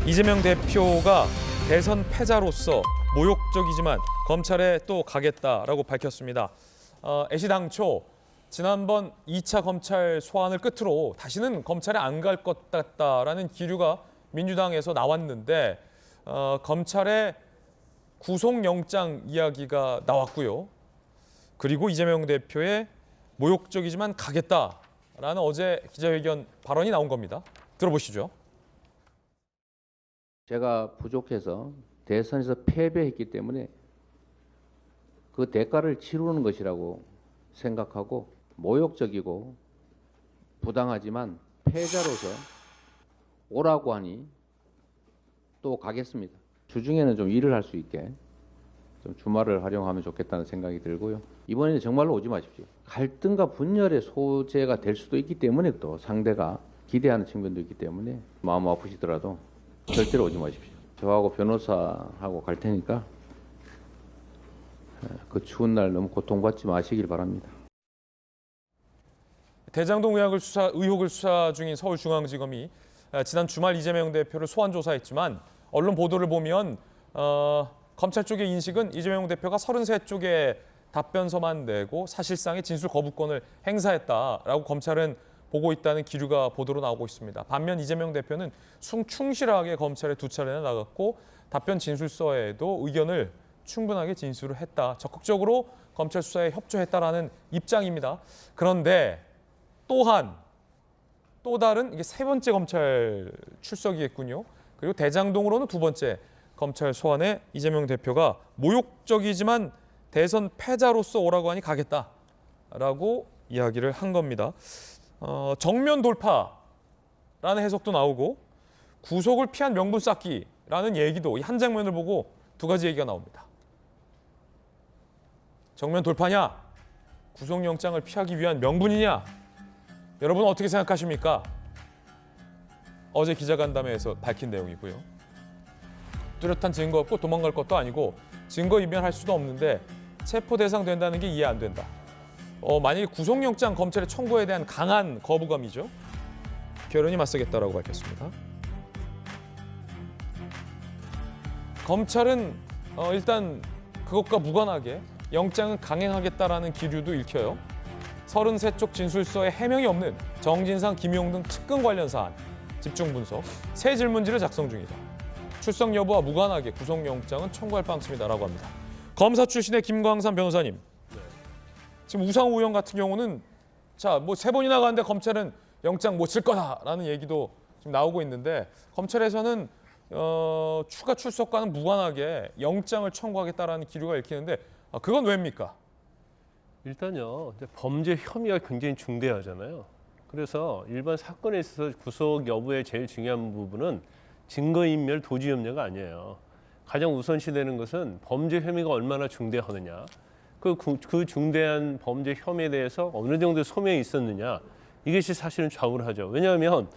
이재명 대표가 대선 패자로서 모욕적이지만 검찰에 또 가겠다라고 밝혔습니다. 애시당초 지난번 2차 검찰 소환을 끝으로 다시는 검찰에 안 갈 것 같다라는 기류가 민주당에서 나왔는데 검찰의 구속영장 이야기가 나왔고요. 그리고 이재명 대표의 모욕적이지만 가겠다라는 어제 기자회견 발언이 나온 겁니다. 들어보시죠. 제가 부족해서 대선에서 패배했기 때문에 그 대가를 치르는 것이라고 생각하고 모욕적이고 부당하지만 패자로서 오라고 하니 또 가겠습니다. 주중에는 좀 일을 할 수 있게 좀 주말을 활용하면 좋겠다는 생각이 들고요. 이번에는 정말로 오지 마십시오. 갈등과 분열의 소재가 될 수도 있기 때문에 또 상대가 기대하는 측면도 있기 때문에 마음 아프시더라도 절대로 오지 마십시오. 저하고 변호사하고 갈 테니까 그 추운 날 너무 고통받지 마시길 바랍니다. 대장동 의혹을 수사 중인 서울중앙지검이 지난 주말 이재명 대표를 소환 조사했지만 언론 보도를 보면 검찰 쪽의 인식은 이재명 대표가 33쪽의 답변서만 내고 사실상의 진술 거부권을 행사했다라고 검찰은 보고 있다는 기류가 보도로 나오고 있습니다. 반면 이재명 대표는 충실하게 검찰에 2차례나 나갔고 답변 진술서에도 의견을 충분하게 진술을 했다. 적극적으로 검찰 수사에 협조했다라는 입장입니다. 그런데 또한 또 다른 이게 3번째 검찰 출석이겠군요. 그리고 대장동으로는 2번째 검찰 소환에 이재명 대표가 모욕적이지만 대선 패자로서 오라고 하니 가겠다라고 이야기를 한 겁니다. 정면 돌파라는 해석도 나오고 구속을 피한 명분 쌓기라는 얘기도 이 한 장면을 보고 2가지 얘기가 나옵니다. 정면 돌파냐? 구속영장을 피하기 위한 명분이냐? 여러분 어떻게 생각하십니까? 어제 기자간담회에서 밝힌 내용이고요. 뚜렷한 증거 없고 도망갈 것도 아니고 증거 인멸할 수도 없는데 체포 대상 된다는 게 이해 안 된다. 만약에 구속영장 검찰에 청구에 대한 강한 거부감이죠. 결연히 맞서겠다라고 밝혔습니다. 검찰은 일단 그것과 무관하게 영장은 강행하겠다라는 기류도 읽혀요. 33쪽 진술서에 해명이 없는 정진상, 김용 등 측근 관련 사안 집중 분석, 새 질문지를 작성 중이다. 출석 여부와 무관하게 구속영장은 청구할 방침이다라고 합니다. 검사 출신의 김광삼 변호사님. 지금 우상호 의원 같은 경우는 자, 뭐 3번이나 가는데 검찰은 영장 못 칠 거다라는 얘기도 지금 나오고 있는데 검찰에서는 추가 출석과는 무관하게 영장을 청구하겠다라는 기류가 읽히는데 그건 왜입니까? 일단요, 범죄 혐의가 굉장히 중대하잖아요. 그래서 일반 사건에 있어서 구속 여부의 제일 중요한 부분은 증거인멸 도주 염려가 아니에요. 가장 우선시되는 것은 범죄 혐의가 얼마나 중대하느냐. 그 중대한 범죄 혐의에 대해서 어느 정도 소명이 있었느냐. 이것이 사실은 좌우를 하죠. 왜냐하면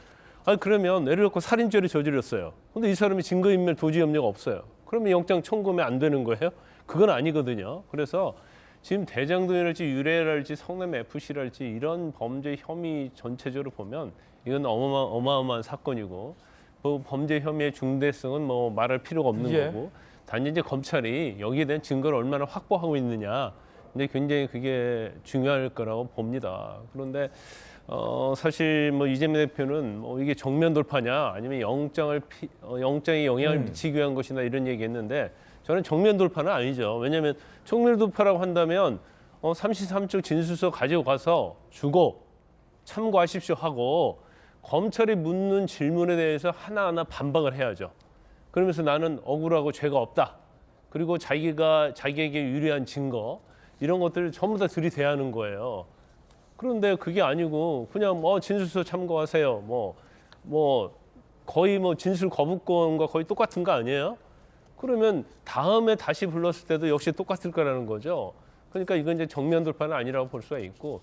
그러면 예를 들어 살인죄를 저질렀어요. 근데 이 사람이 증거인멸 도주 염려가 없어요. 그러면 영장 청구하면 안 되는 거예요? 그건 아니거든요. 그래서 지금 대장동이랄지 유래랄지 성남FC랄지 이런 범죄 혐의 전체적으로 보면 이건 어마어마한 사건이고 그 범죄 혐의의 중대성은 뭐 말할 필요가 없는 거고 단지 이제 검찰이 여기에 대한 증거를 얼마나 확보하고 있느냐 근데 굉장히 그게 중요할 거라고 봅니다. 그런데 사실 뭐 이재명 대표는 뭐 이게 정면 돌파냐 아니면 영장에 영향을 미치기 위한 것이나 이런 얘기했는데 저는 정면 돌파는 아니죠. 왜냐하면 정면 돌파라고 한다면 33쪽 진술서 가지고 가서 주고 참고하십시오 하고 검찰이 묻는 질문에 대해서 하나하나 반박을 해야죠. 그러면서 나는 억울하고 죄가 없다. 그리고 자기에게 유리한 증거 이런 것들을 전부 다 들이대야 하는 거예요. 그런데 그게 아니고 그냥 진술서 참고하세요. 거의 진술 거부권과 거의 똑같은 거 아니에요? 그러면 다음에 다시 불렀을 때도 역시 똑같을 거라는 거죠. 그러니까 이건 이제 정면 돌파는 아니라고 볼 수가 있고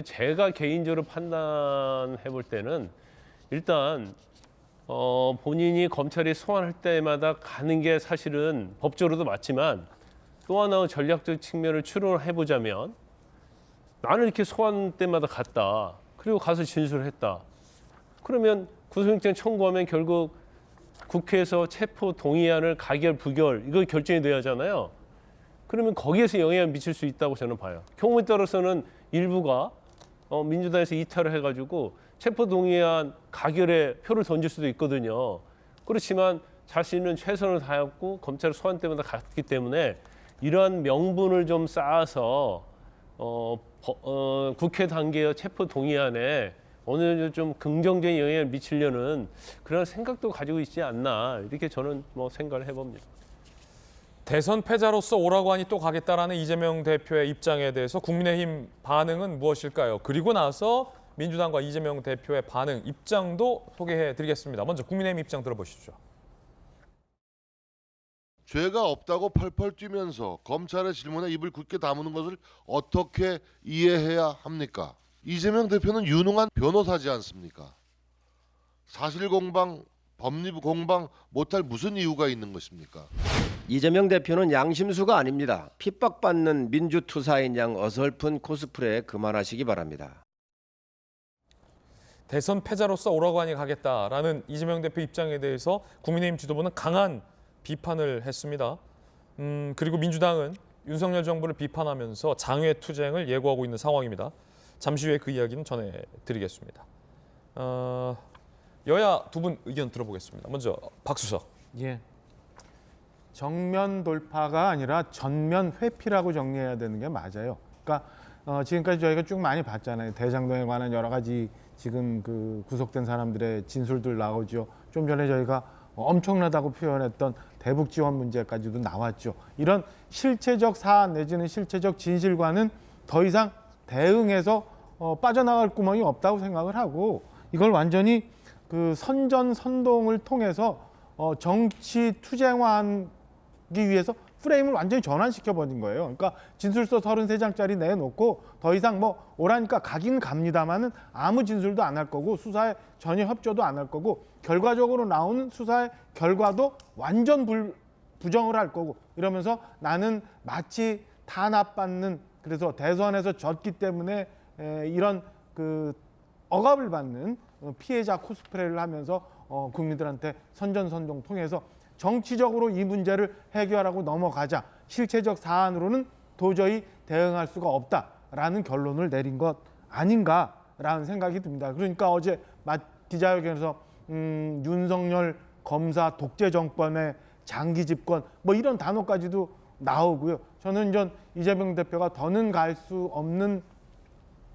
제가 개인적으로 판단해 볼 때는 일단 본인이 검찰이 소환할 때마다 가는 게 사실은 법적으로도 맞지만 또 하나 전략적 측면을 추론해 보자면 나는 이렇게 소환 때마다 갔다. 그리고 가서 진술을 했다. 그러면 구속영장 청구하면 결국 국회에서 체포 동의안을 가결, 부결 이거 결정이 돼야 하잖아요. 그러면 거기에서 영향을 미칠 수 있다고 저는 봐요. 경우에 따라서는 일부가 민주당에서 이탈을 해가지고 체포 동의안 가결에 표를 던질 수도 있거든요. 그렇지만 자신은 최선을 다했고 검찰 소환 때마다 갔기 때문에 이러한 명분을 좀 쌓아서 국회 단계의 체포 동의안에 어느 정도 좀 긍정적인 영향을 미치려는 그런 생각도 가지고 있지 않나 이렇게 저는 뭐 생각을 해봅니다. 대선 패자로서 오라고 하니 또 가겠다라는 이재명 대표의 입장에 대해서 국민의힘 반응은 무엇일까요? 그리고 나서 민주당과 이재명 대표의 반응, 입장도 소개해드리겠습니다. 먼저 국민의힘 입장 들어보시죠. 죄가 없다고 펄펄 뛰면서 검찰의 질문에 입을 굳게 다무는 것을 어떻게 이해해야 합니까? 이재명 대표는 유능한 변호사지 않습니까? 사실 공방, 법리 공방 못할 무슨 이유가 있는 것입니까? 이재명 대표는 양심수가 아닙니다. 핍박받는 민주투사인 양 어설픈 코스프레 그만하시기 바랍니다. 대선 패자로서 오라고 하니 가겠다라는 이재명 대표 입장에 대해서 국민의힘 지도부는 강한 비판을 했습니다. 그리고 민주당은 윤석열 정부를 비판하면서 장외 투쟁을 예고하고 있는 상황입니다. 잠시 후에 그 이야기는 전해드리겠습니다. 여야 두 분 의견 들어보겠습니다. 먼저 박수석. 예. 정면 돌파가 아니라 전면 회피라고 정리해야 되는 게 맞아요. 그러니까 지금까지 저희가 쭉 많이 봤잖아요. 대장동에 관한 여러 가지 지금 그 구속된 사람들의 진술들 나오죠. 좀 전에 저희가 엄청나다고 표현했던 대북 지원 문제까지도 나왔죠. 이런 실체적 사안 내지는 실체적 진실과는 더 이상 대응해서 빠져나갈 구멍이 없다고 생각을 하고 이걸 완전히 그 선전선동을 통해서 정치 투쟁화하기 위해서 프레임을 완전히 전환시켜버린 거예요. 그러니까 진술서 33장짜리 내놓고 더 이상 뭐 오라니까 가긴 갑니다만은 아무 진술도 안 할 거고 수사에 전혀 협조도 안 할 거고 결과적으로 나오는 수사의 결과도 완전 부정을 할 거고 이러면서 나는 마치 탄압받는 그래서 대선에서 졌기 때문에 이런 그 억압을 받는 피해자 코스프레를 하면서 국민들한테 선전선동 통해서 정치적으로 이 문제를 해결하고 넘어가자 실체적 사안으로는 도저히 대응할 수가 없다라는 결론을 내린 것 아닌가라는 생각이 듭니다. 그러니까 어제 기자회견에서 윤석열 검사 독재 정권의 장기 집권 뭐 이런 단어까지도 나오고요. 저는 이재명 대표가 더는 갈 수 없는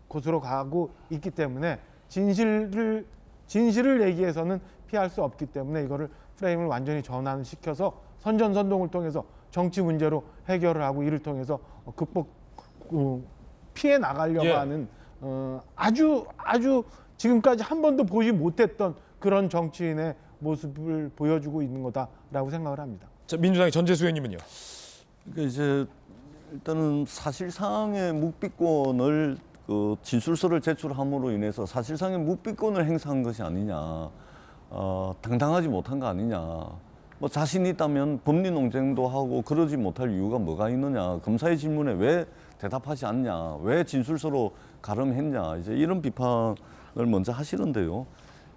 곳으로 가고 있기 때문에 진실을 얘기해서는 피할 수 없기 때문에 이거를 프레임을 완전히 전환시켜서 선전선동을 통해서 정치 문제로 해결을 하고 이를 통해서 피해 나가려고 하는 아주 지금까지 한 번도 보지 못했던 그런 정치인의 모습을 보여주고 있는 거다라고 생각을 합니다. 자, 민주당의 전재수 의원님은요? 그러니까 이제 일단은 사실상의 묵비권을 진술서를 제출함으로 인해서 사실상의 묵비권을 행사한 것이 아니냐, 당당하지 못한 거 아니냐. 뭐 자신이 있다면 법리 논쟁도 하고 그러지 못할 이유가 뭐가 있느냐. 검사의 질문에 왜 대답하지 않냐, 왜 진술서로 가름했냐. 이제 이런 비판을 먼저 하시는데요.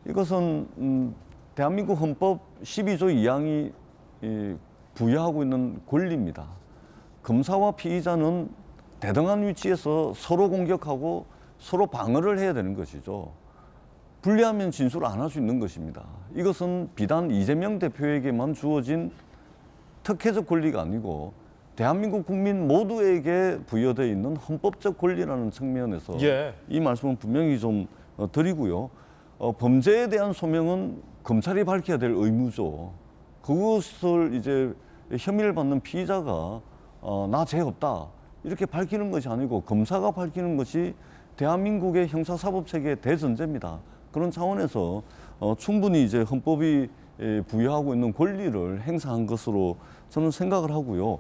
이것은 대한민국 헌법 12조 2항이 부여하고 있는 권리입니다. 검사와 피의자는 대등한 위치에서 서로 공격하고 서로 방어를 해야 되는 것이죠. 불리하면 진술 안 할 수 있는 것입니다. 이것은 비단 이재명 대표에게만 주어진 특혜적 권리가 아니고 대한민국 국민 모두에게 부여되어 있는 헌법적 권리라는 측면에서 이 말씀은 분명히 좀 드리고요. 범죄에 대한 소명은 검찰이 밝혀야 될 의무죠. 그것을 이제 혐의를 받는 피의자가 나 죄 없다 이렇게 밝히는 것이 아니고 검사가 밝히는 것이 대한민국의 형사사법체계의 대전제입니다. 그런 차원에서 충분히 이제 헌법이 부여하고 있는 권리를 행사한 것으로 저는 생각을 하고요.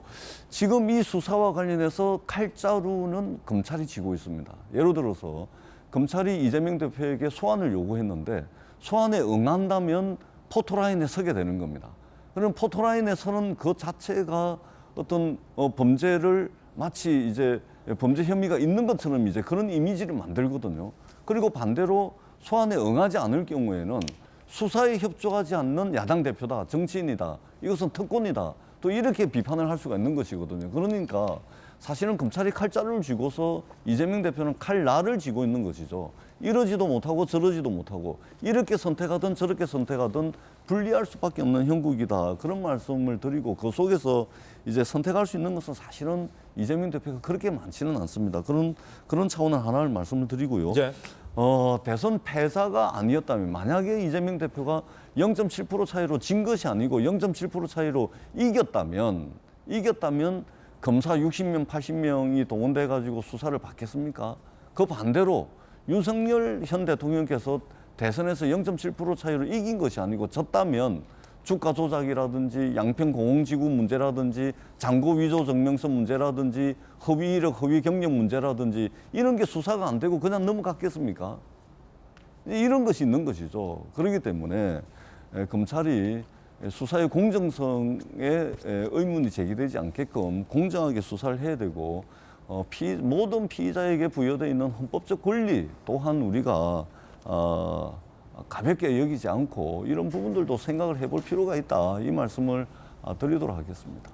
지금 이 수사와 관련해서 칼자루는 검찰이 쥐고 있습니다. 예를 들어서 검찰이 이재명 대표에게 소환을 요구했는데 소환에 응한다면 포토라인에 서게 되는 겁니다. 그럼 포토라인에 서는 그 자체가 어떤 범죄를 마치 이제 범죄 혐의가 있는 것처럼 이제 그런 이미지를 만들거든요. 그리고 반대로 소환에 응하지 않을 경우에는 수사에 협조하지 않는 야당 대표다, 정치인이다, 이것은 특권이다, 또 이렇게 비판을 할 수가 있는 것이거든요. 그러니까 사실은 검찰이 칼자루를 쥐고서 이재명 대표는 칼날을 쥐고 있는 것이죠. 이러지도 못하고 저러지도 못하고 이렇게 선택하든 저렇게 선택하든 불리할 수밖에 없는 형국이다. 그런 말씀을 드리고, 그 속에서 이제 선택할 수 있는 것은 사실은 이재명 대표가 그렇게 많지는 않습니다. 그런 차원의 하나를 말씀을 드리고요. 네. 대선 패자가 아니었다면, 만약에 이재명 대표가 0.7% 차이로 진 것이 아니고 0.7% 차이로 이겼다면 검사 60명, 80명이 동원돼 가지고 수사를 받겠습니까? 그 반대로 윤석열 현 대통령께서 대선에서 0.7% 차이로 이긴 것이 아니고 졌다면 주가 조작이라든지 양평 공공지구 문제라든지 잔고 위조 증명서 문제라든지 허위 이력, 허위 경력 문제라든지 이런 게 수사가 안 되고 그냥 넘어갔겠습니까? 이런 것이 있는 것이죠. 그렇기 때문에 검찰이 수사의 공정성에 의문이 제기되지 않게끔 공정하게 수사를 해야 되고, 모든 피의자에게 부여되어 있는 헌법적 권리 또한 우리가 가볍게 여기지 않고 이런 부분들도 생각을 해볼 필요가 있다, 이 말씀을 드리도록 하겠습니다.